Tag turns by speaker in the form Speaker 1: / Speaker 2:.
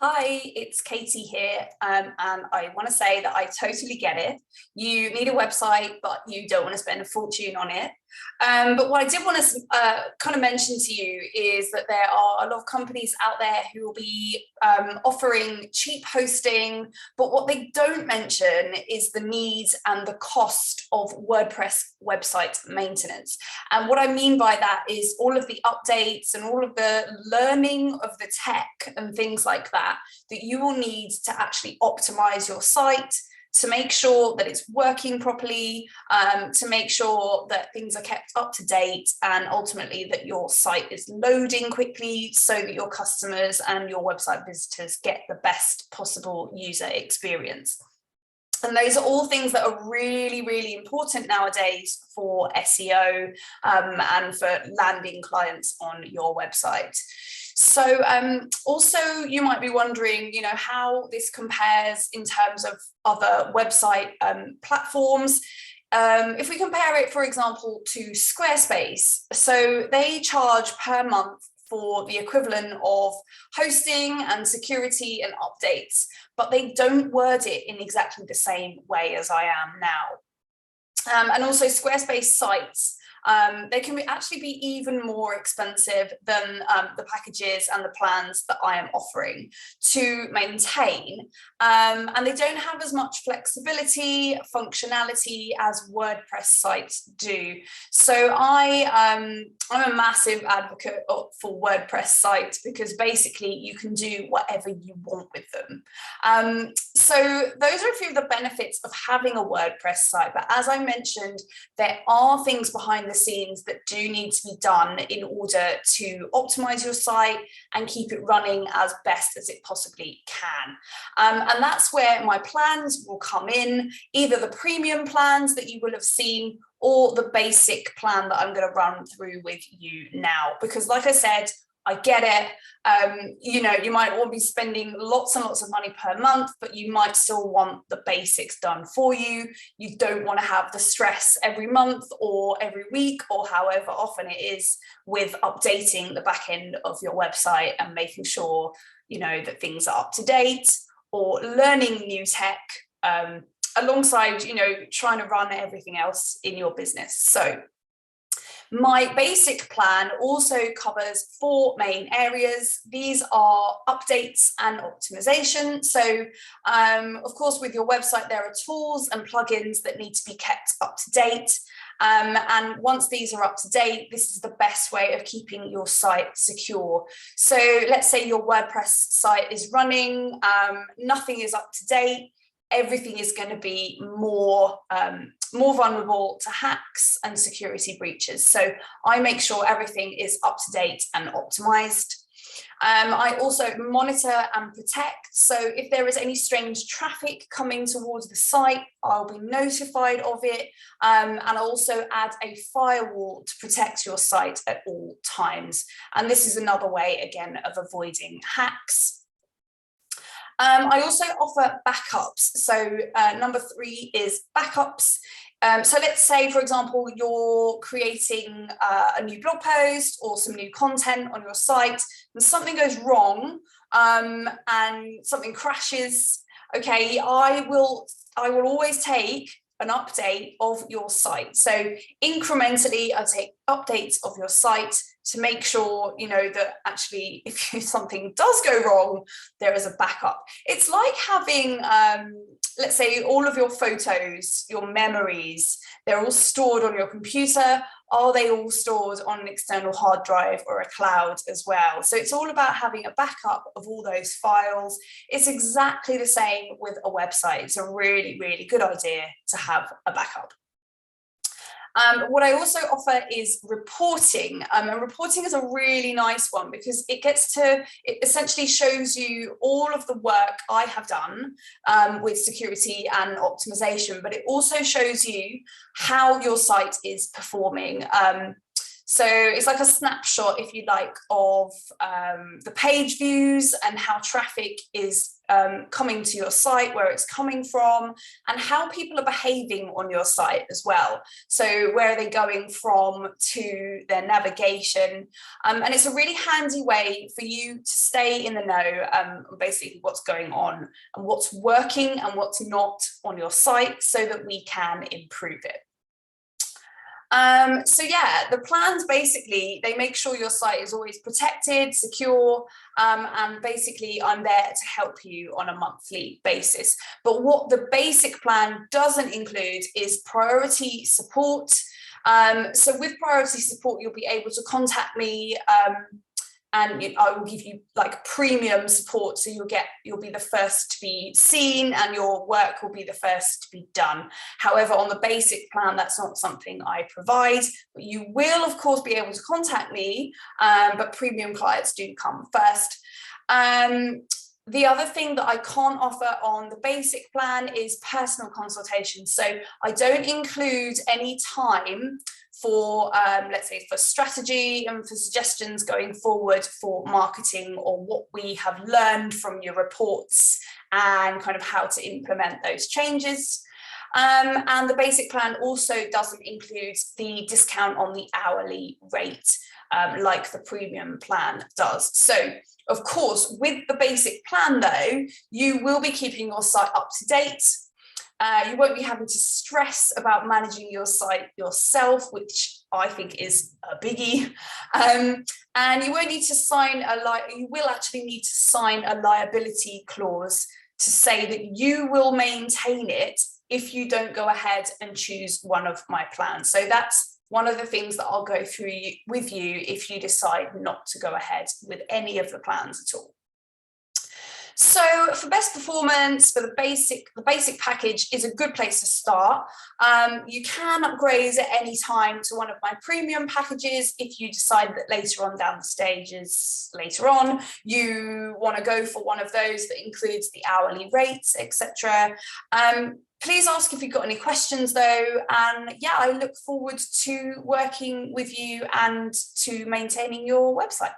Speaker 1: Hi, it's Katie here, and I want to say that I totally get it. You need a website, but you don't want to spend a fortune on it. But what I did want to kind of mention to you is that there are a lot of companies out there who will be offering cheap hosting, but what they don't mention is the needs and the cost of WordPress website maintenance. And what I mean by that is all of the updates and all of the learning of the tech and things like that you will need to actually optimize your site, to make sure that it's working properly, to make sure that things are kept up to date, and ultimately that your site is loading quickly so that your customers and your website visitors get the best possible user experience. And those are all things that are really, really important nowadays for SEO and for landing clients on your website. So also you might be wondering, how this compares in terms of other website platforms. If we compare it, for example, to Squarespace, so they charge per month for the equivalent of hosting and security and updates, but they don't word it in exactly the same way as I am now. And also Squarespace sites, they can actually be even more expensive than the packages and the plans that I am offering to maintain. And they don't have as much flexibility, functionality as WordPress sites do. So I'm a massive advocate for WordPress sites because basically you can do whatever you want with them. So those are a few of the benefits of having a WordPress site. But as I mentioned, there are things behind the scenes that do need to be done in order to optimize your site and keep it running as best as it possibly can. And that's where my plans will come in, either the premium plans that you will have seen or the basic plan that I'm going to run through with you now. Because like I said, I get it. You might want to be spending lots and lots of money per month, but you might still want the basics done for you. You don't want to have the stress every month or every week or however often it is with updating the back end of your website and making sure, that things are up to date or learning new tech alongside, trying to run everything else in your business. So my basic plan also covers 4 main areas. These are updates and optimization. So, of course, with your website, there are tools and plugins that need to be kept up to date. And once these are up to date, this is the best way of keeping your site secure. So let's say your WordPress site is running, nothing is up to date. Everything is going to be more vulnerable to hacks and security breaches. So I make sure everything is up to date and optimized. I also monitor and protect. So if there is any strange traffic coming towards the site, I'll be notified of it. And I'll also add a firewall to protect your site at all times. And this is another way, again, of avoiding hacks. I also offer backups. So number 3 is backups. So let's say, for example, you're creating a new blog post or some new content on your site and something goes wrong and something crashes. Okay, I will always take an update of your site. So incrementally, I take updates of your site to make sure, that actually if something does go wrong, there is a backup. It's like having, let's say, all of your photos, your memories, they're all stored on your computer. Are they all stored on an external hard drive or a cloud as well? So it's all about having a backup of all those files. It's exactly the same with a website. It's a really, really good idea to have a backup. What I also offer is reporting, and reporting is a really nice one because it essentially shows you all of the work I have done with security and optimization, but it also shows you how your site is performing. So it's like a snapshot, if you like, of the page views and how traffic is coming to your site, where it's coming from, and how people are behaving on your site as well. So where are they going from to their navigation? And it's a really handy way for you to stay in the know, basically what's going on and what's working and what's not on your site, so that we can improve it. So yeah, the plans basically, they make sure your site is always protected, secure, and basically I'm there to help you on a monthly basis. But what the basic plan doesn't include is priority support. So with priority support, you'll be able to contact me, and I will give you like premium support, so you'll be the first to be seen and your work will be the first to be done. However, on the basic plan, that's not something I provide, but you will of course be able to contact me, but premium clients do come first. The other thing that I can't offer on the basic plan is personal consultation. So I don't include any time for, let's say, for strategy and for suggestions going forward for marketing, or what we have learned from your reports and kind of how to implement those changes. And the basic plan also doesn't include the discount on the hourly rate, like the premium plan does. So of course, with the basic plan though, you will be keeping your site up to date. You won't be having to stress about managing your site yourself, which I think is a biggie. And you won't need to sign you will actually need to sign a liability clause to say that you will maintain it if you don't go ahead and choose one of my plans. So that's one of the things that I'll go through with you if you decide not to go ahead with any of the plans at all. So for best performance, for the basic package is a good place to start. You can upgrade at any time to one of my premium packages if you decide that later on down the stages, later on, you want to go for one of those that includes the hourly rates, etc. Please ask if you've got any questions though, and yeah, I look forward to working with you and to maintaining your website.